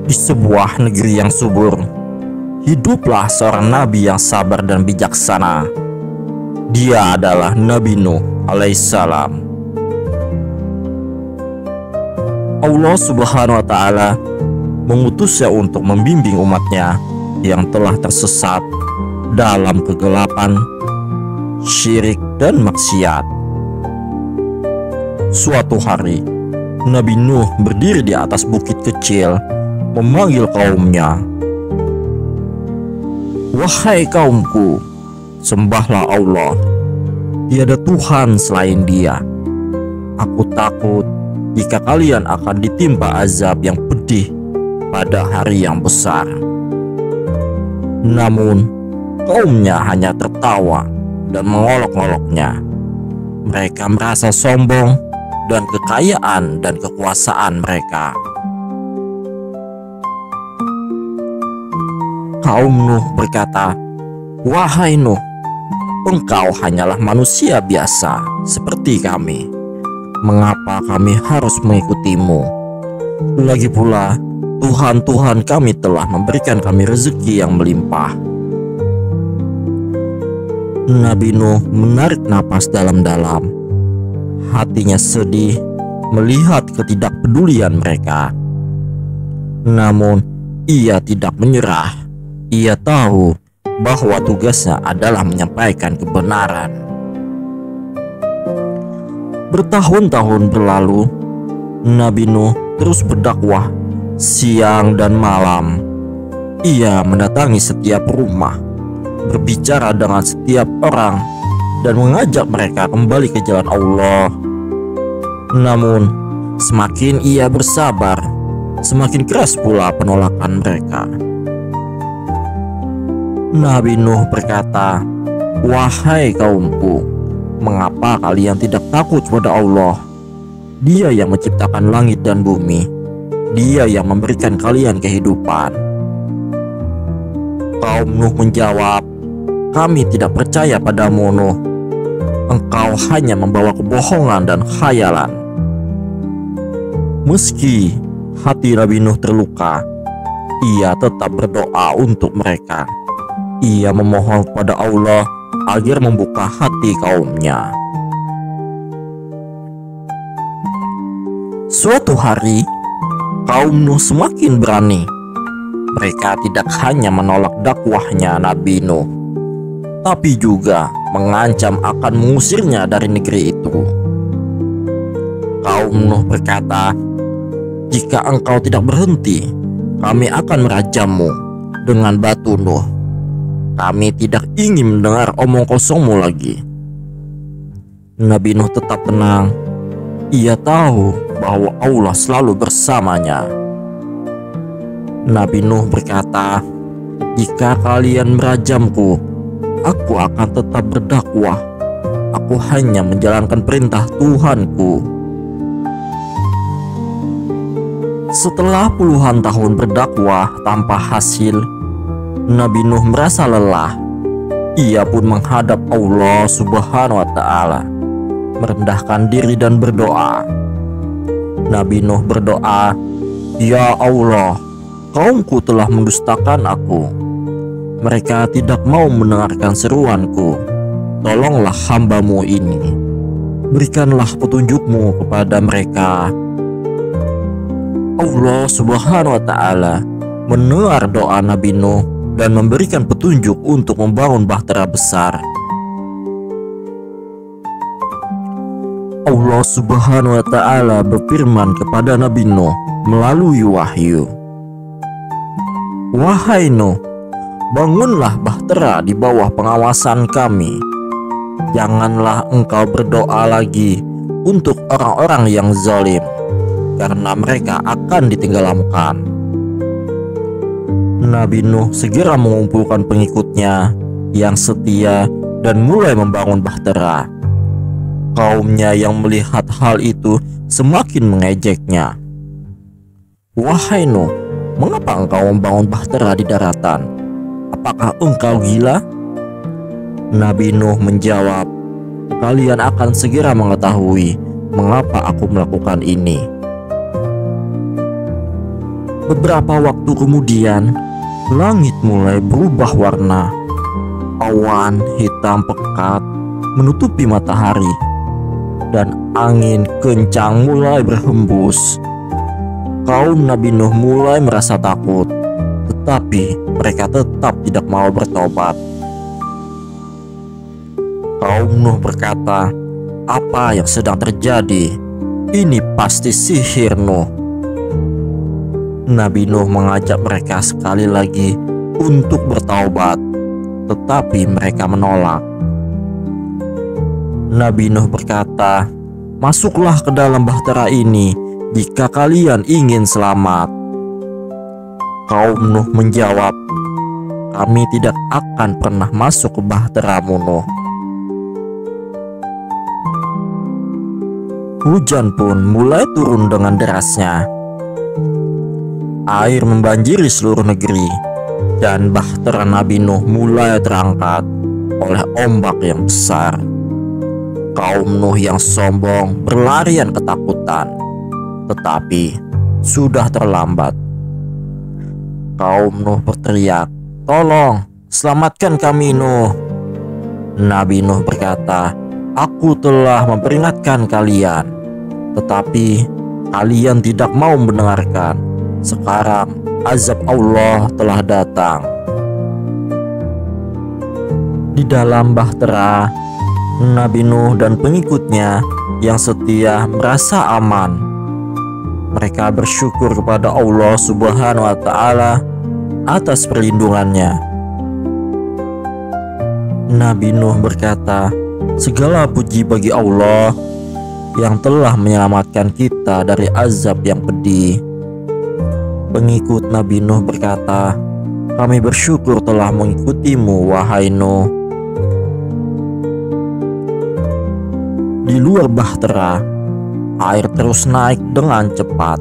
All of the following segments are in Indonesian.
Di sebuah negeri yang subur, hiduplah seorang nabi yang sabar dan bijaksana. Dia adalah Nabi Nuh alaihissalam. Allah Subhanahu wa Ta'ala mengutusnya untuk membimbing umatnya yang telah tersesat dalam kegelapan, syirik, dan maksiat. Suatu hari, Nabi Nuh berdiri di atas bukit kecil memanggil kaumnya. "Wahai kaumku, sembahlah Allah. Tiada Tuhan selain Dia. Aku takut jika kalian akan ditimpa azab yang pedih pada hari yang besar." Namun, kaumnya hanya tertawa dan mengolok-oloknya. Mereka merasa sombong dan kekayaan dan kekuasaan mereka. Kaum Nuh berkata, "Wahai Nuh, engkau hanyalah manusia biasa seperti kami. Mengapa kami harus mengikutimu? Lagi pula, Tuhan-Tuhan kami telah memberikan kami rezeki yang melimpah." Nabi Nuh menarik napas dalam-dalam. Hatinya sedih melihat ketidakpedulian mereka. Namun, ia tidak menyerah. Ia tahu bahwa tugasnya adalah menyampaikan kebenaran. Bertahun-tahun berlalu, Nabi Nuh terus berdakwah siang dan malam. Ia mendatangi setiap rumah, berbicara dengan setiap orang, dan mengajak mereka kembali ke jalan Allah. Namun, semakin ia bersabar, semakin keras pula penolakan mereka. Nabi Nuh berkata, "Wahai kaumku, mengapa kalian tidak takut kepada Allah? Dia yang menciptakan langit dan bumi. Dia yang memberikan kalian kehidupan." Kaum Nuh menjawab, "Kami tidak percaya padamu, Nuh. Engkau hanya membawa kebohongan dan khayalan." Meski hati Nabi Nuh terluka, ia tetap berdoa untuk mereka. Ia memohon kepada Allah agar membuka hati kaumnya. Suatu hari, kaum Nuh semakin berani. Mereka tidak hanya menolak dakwahnya Nabi Nuh, tapi juga mengancam akan mengusirnya dari negeri itu. Kaum Nuh berkata, "Jika engkau tidak berhenti, kami akan merajammu dengan batu, Nuh. Kami tidak ingin mendengar omong kosongmu lagi." Nabi Nuh tetap tenang. Ia tahu bahwa Allah selalu bersamanya. Nabi Nuh berkata, "Jika kalian merajamku, aku akan tetap berdakwah. Aku hanya menjalankan perintah Tuhanku." Setelah puluhan tahun berdakwah tanpa hasil, Nabi Nuh merasa lelah. Ia pun menghadap Allah Subhanahu wa Ta'ala, merendahkan diri dan berdoa. Nabi Nuh berdoa, "Ya Allah, kaumku telah mendustakan aku. Mereka tidak mau mendengarkan seruanku. Tolonglah hamba-Mu ini. Berikanlah petunjuk-Mu kepada mereka." Allah Subhanahu wa Ta'ala mendengar doa Nabi Nuh dan memberikan petunjuk untuk membangun bahtera besar. Allah Subhanahu wa Ta'ala berfirman kepada Nabi Nuh melalui wahyu, "Wahai Nuh, bangunlah bahtera di bawah pengawasan kami. Janganlah engkau berdoa lagi untuk orang-orang yang zalim, karena mereka akan ditenggelamkan." Nabi Nuh segera mengumpulkan pengikutnya yang setia dan mulai membangun bahtera. Kaumnya yang melihat hal itu semakin mengejeknya. "Wahai Nuh, mengapa engkau membangun bahtera di daratan? Apakah engkau gila?" Nabi Nuh menjawab, "Kalian akan segera mengetahui mengapa aku melakukan ini." Beberapa waktu kemudian, langit mulai berubah warna. Awan hitam pekat menutupi matahari, dan angin kencang mulai berhembus. Kaum Nabi Nuh mulai merasa takut, tetapi mereka tetap tidak mau bertobat. Kaum Nuh berkata, "Apa yang sedang terjadi? Ini pasti sihir, Nuh." Nabi Nuh mengajak mereka sekali lagi untuk bertaubat, tetapi mereka menolak. Nabi Nuh berkata, "Masuklah ke dalam bahtera ini jika kalian ingin selamat." Kaum Nuh menjawab, "Kami tidak akan pernah masuk ke bahteramu, Nuh." Hujan pun mulai turun dengan derasnya. Air membanjiri seluruh negeri, dan bahtera Nabi Nuh mulai terangkat oleh ombak yang besar. Kaum Nuh yang sombong berlarian ketakutan, tetapi sudah terlambat. Kaum Nuh berteriak, "Tolong, selamatkan kami, Nuh." Nabi Nuh berkata, "Aku telah memperingatkan kalian, tetapi kalian tidak mau mendengarkan. Sekarang azab Allah telah datang." Di dalam bahtera, Nabi Nuh dan pengikutnya yang setia merasa aman. Mereka bersyukur kepada Allah Subhanahu wa Ta'ala atas perlindungannya. Nabi Nuh berkata, "Segala puji bagi Allah yang telah menyelamatkan kita dari azab yang pedih." Pengikut Nabi Nuh berkata, "Kami bersyukur telah mengikutimu, wahai Nuh." Di luar bahtera, air terus naik dengan cepat,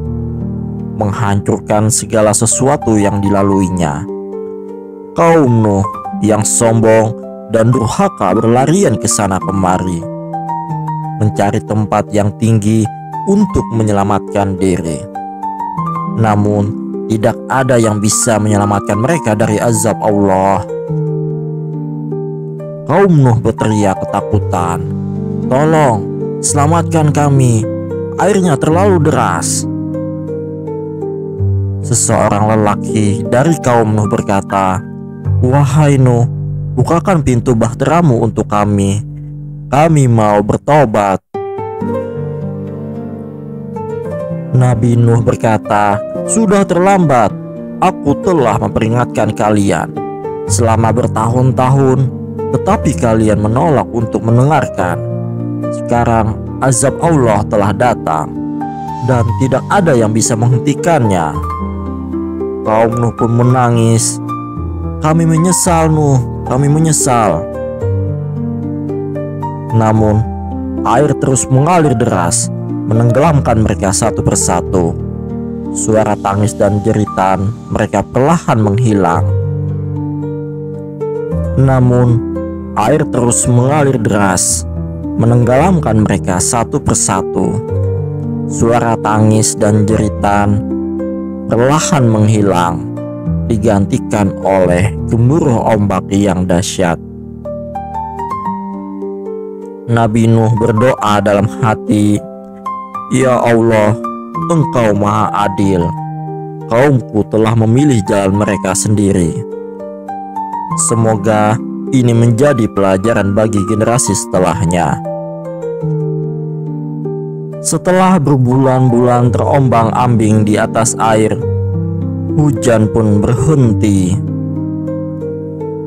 menghancurkan segala sesuatu yang dilaluinya. Kaum Nuh yang sombong dan durhaka berlarian ke sana kemari, mencari tempat yang tinggi untuk menyelamatkan diri. Namun, tidak ada yang bisa menyelamatkan mereka dari azab Allah. Kaum Nuh berteriak ketakutan, "Tolong, selamatkan kami, airnya terlalu deras." Seseorang lelaki dari kaum Nuh berkata, "Wahai Nuh, bukakan pintu bahteramu untuk kami. Kami mau bertobat." Nabi Nuh berkata, "Sudah terlambat. Aku telah memperingatkan kalian selama bertahun-tahun, tetapi kalian menolak untuk mendengarkan. Sekarang azab Allah telah datang, dan tidak ada yang bisa menghentikannya." Kaum Nuh pun menangis, "Kami menyesal, Nuh, kami menyesal." Namun, air terus mengalir deras, menenggelamkan mereka satu persatu. Suara tangis dan jeritan mereka perlahan menghilang. Namun, air terus mengalir deras, menenggelamkan mereka satu persatu. Suara tangis dan jeritan perlahan menghilang, digantikan oleh gemuruh ombak yang dahsyat. Nabi Nuh berdoa dalam hati, "Ya Allah, Engkau Maha Adil. Kaumku telah memilih jalan mereka sendiri. Semoga ini menjadi pelajaran bagi generasi setelahnya." Setelah berbulan-bulan terombang-ambing di atas air, hujan pun berhenti.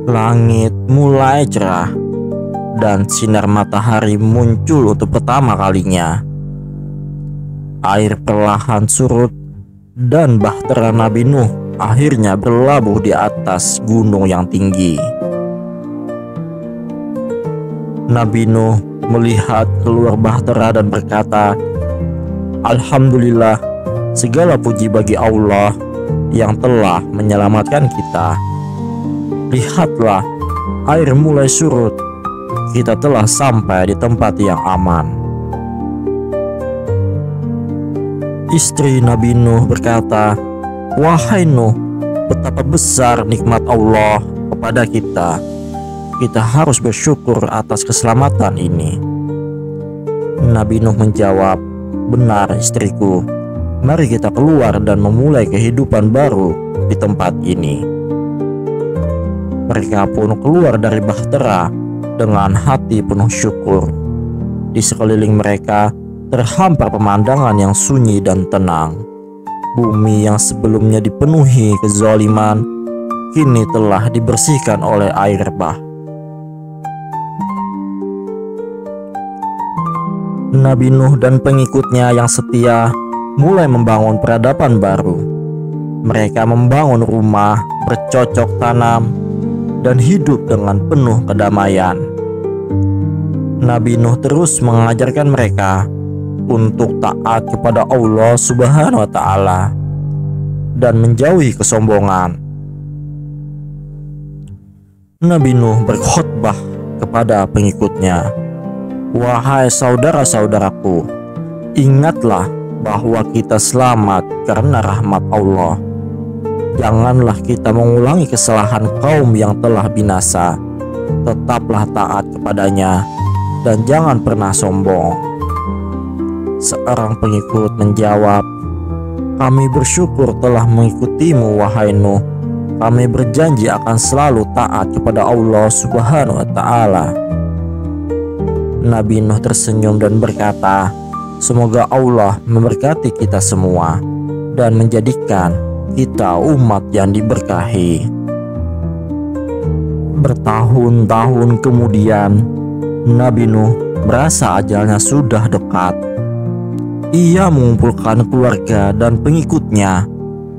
Langit mulai cerah, dan sinar matahari muncul untuk pertama kalinya. Air perlahan surut, dan bahtera Nabi Nuh akhirnya berlabuh di atas gunung yang tinggi. Nabi Nuh melihat keluar bahtera dan berkata, "Alhamdulillah, segala puji bagi Allah yang telah menyelamatkan kita. Lihatlah, air mulai surut. Kita telah sampai di tempat yang aman." Istri Nabi Nuh berkata, Wahai Nuh, betapa besar nikmat Allah kepada kita. Kita harus bersyukur atas keselamatan ini. Nabi Nuh menjawab, benar istriku, mari kita keluar dan memulai kehidupan baru di tempat ini. Mereka pun keluar dari bahtera dengan hati penuh syukur. Di sekeliling mereka terhampar pemandangan yang sunyi dan tenang. Bumi yang sebelumnya dipenuhi kezaliman kini telah dibersihkan oleh air bah. Nabi Nuh dan pengikutnya yang setia mulai membangun peradaban baru. Mereka membangun rumah, bercocok tanam, dan hidup dengan penuh kedamaian. Nabi Nuh terus mengajarkan mereka untuk taat kepada Allah Subhanahu wa Ta'ala dan menjauhi kesombongan. Nabi Nuh berkhotbah kepada pengikutnya, wahai saudara-saudaraku, ingatlah bahwa kita selamat karena rahmat Allah. Janganlah kita mengulangi kesalahan kaum yang telah binasa. Tetaplah taat kepadanya dan jangan pernah sombong. Seorang pengikut menjawab, kami bersyukur telah mengikutimu wahai Nuh. Kami berjanji akan selalu taat kepada Allah Subhanahu wa Ta'ala. Nabi Nuh tersenyum dan berkata, semoga Allah memberkati kita semua dan menjadikan kita umat yang diberkahi. Bertahun-tahun kemudian, Nabi Nuh merasa ajalnya sudah dekat. Ia mengumpulkan keluarga dan pengikutnya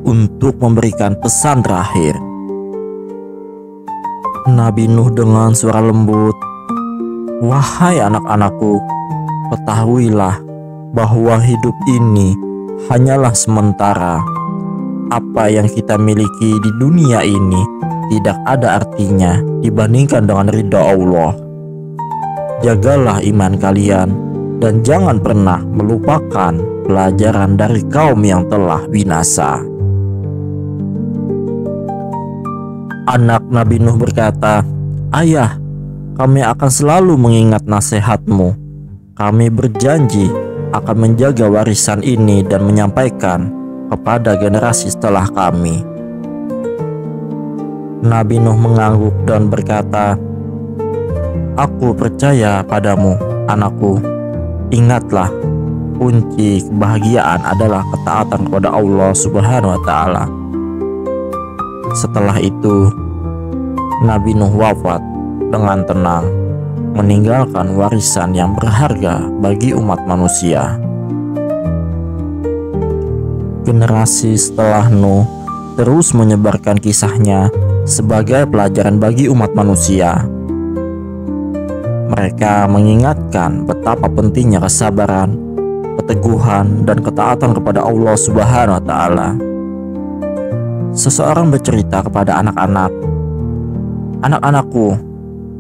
untuk memberikan pesan terakhir. Nabi Nuh dengan suara lembut, wahai anak-anakku, ketahuilah bahwa hidup ini hanyalah sementara. Apa yang kita miliki di dunia ini tidak ada artinya dibandingkan dengan ridha Allah. Jagalah iman kalian dan jangan pernah melupakan pelajaran dari kaum yang telah binasa. Anak Nabi Nuh berkata, ayah, kami akan selalu mengingat nasihatmu. Kami berjanji akan menjaga warisan ini dan menyampaikan kepada generasi setelah kami. Nabi Nuh mengangguk dan berkata, aku percaya padamu, anakku. Ingatlah, kunci kebahagiaan adalah ketaatan kepada Allah Subhanahu wa Ta'ala. Setelah itu, Nabi Nuh wafat dengan tenang, meninggalkan warisan yang berharga bagi umat manusia. Generasi setelah Nuh terus menyebarkan kisahnya sebagai pelajaran bagi umat manusia. Mereka mengingatkan betapa pentingnya kesabaran, keteguhan, dan ketaatan kepada Allah Subhanahu wa Ta'ala. Seseorang bercerita kepada anak-anak, anak-anakku,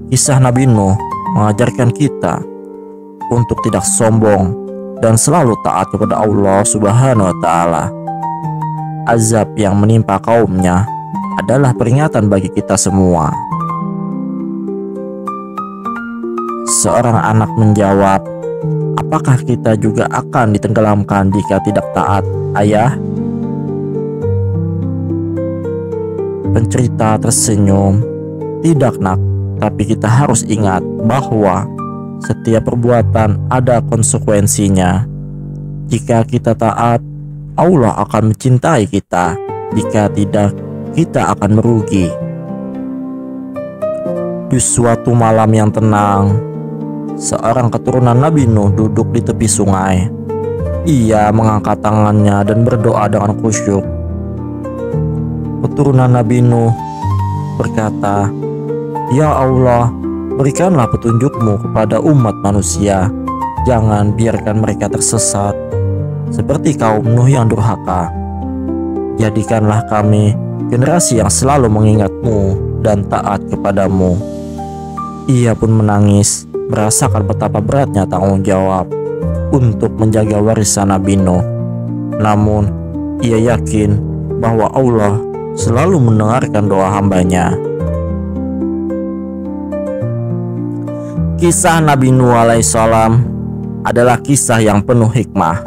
kisah Nabi Nuh mengajarkan kita untuk tidak sombong dan selalu taat kepada Allah Subhanahu wa Ta'ala. Azab yang menimpa kaumnya adalah peringatan bagi kita semua. Seorang anak menjawab, apakah kita juga akan ditenggelamkan jika tidak taat, ayah? Pencerita tersenyum, tidak nak, tapi kita harus ingat bahwa setiap perbuatan ada konsekuensinya. Jika kita taat, Allah akan mencintai kita. Jika tidak, kita akan merugi. Di suatu malam yang tenang, seorang keturunan Nabi Nuh duduk di tepi sungai. Ia mengangkat tangannya dan berdoa dengan khusyuk. Keturunan Nabi Nuh berkata, ya Allah, berikanlah petunjuk-Mu kepada umat manusia. Jangan biarkan mereka tersesat seperti kaum Nuh yang durhaka. Jadikanlah kami generasi yang selalu mengingat-Mu dan taat kepadamu. Ia pun menangis, merasakan betapa beratnya tanggung jawab untuk menjaga warisan Nabi Nuh. Namun, ia yakin bahwa Allah selalu mendengarkan doa hambanya. Kisah Nabi Nuh alaihissalam adalah kisah yang penuh hikmah.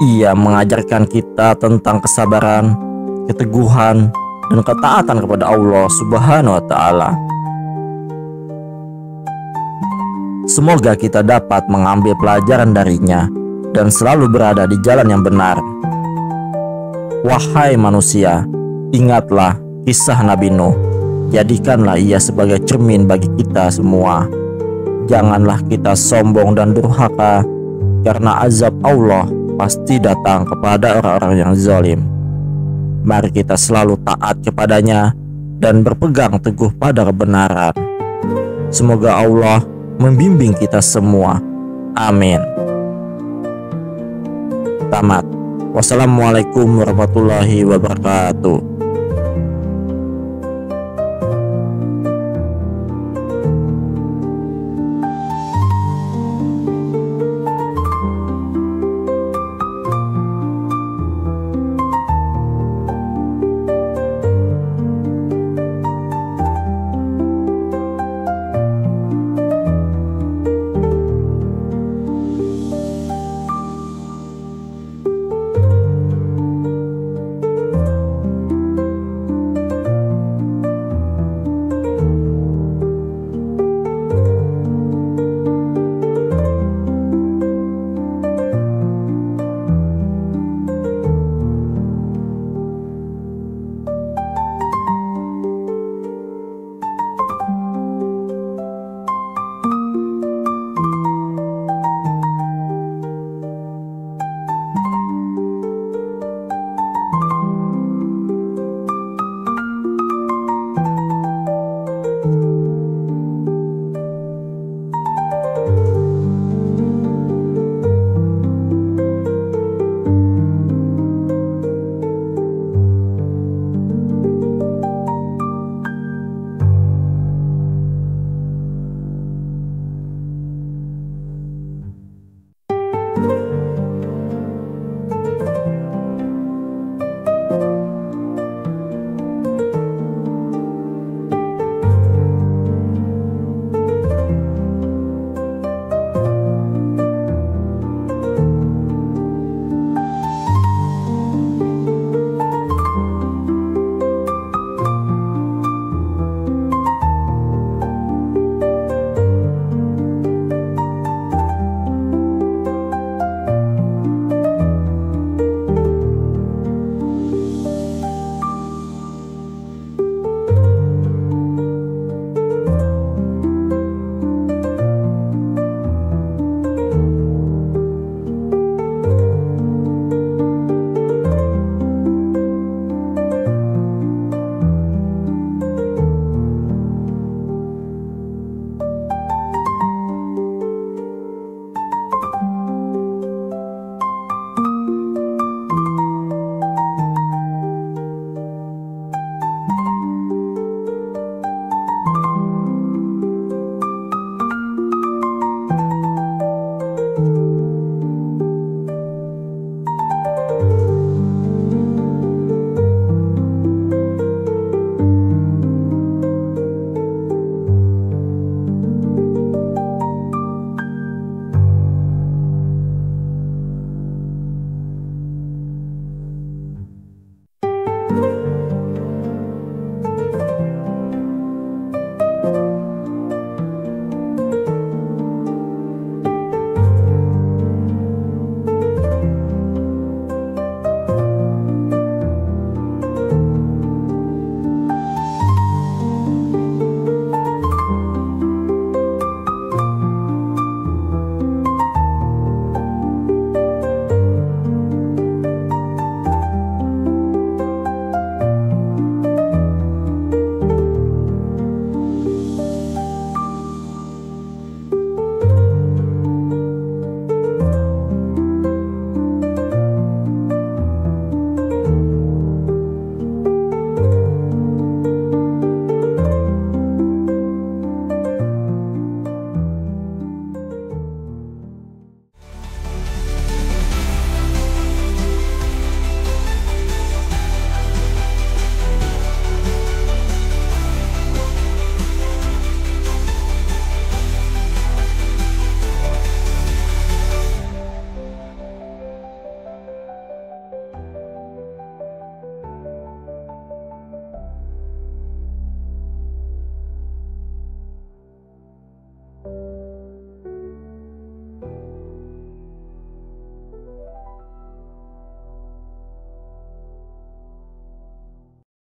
Ia mengajarkan kita tentang kesabaran, keteguhan, dan ketaatan kepada Allah Subhanahu wa Ta'ala. Semoga kita dapat mengambil pelajaran darinya dan selalu berada di jalan yang benar. Wahai manusia, ingatlah kisah Nabi Nuh. Jadikanlah ia sebagai cermin bagi kita semua. Janganlah kita sombong dan durhaka, karena azab Allah pasti datang kepada orang-orang yang zalim. Mari kita selalu taat kepadanya dan berpegang teguh pada kebenaran. Semoga Allah membimbing kita semua. Amin. Tamat. Wassalamualaikum warahmatullahi wabarakatuh.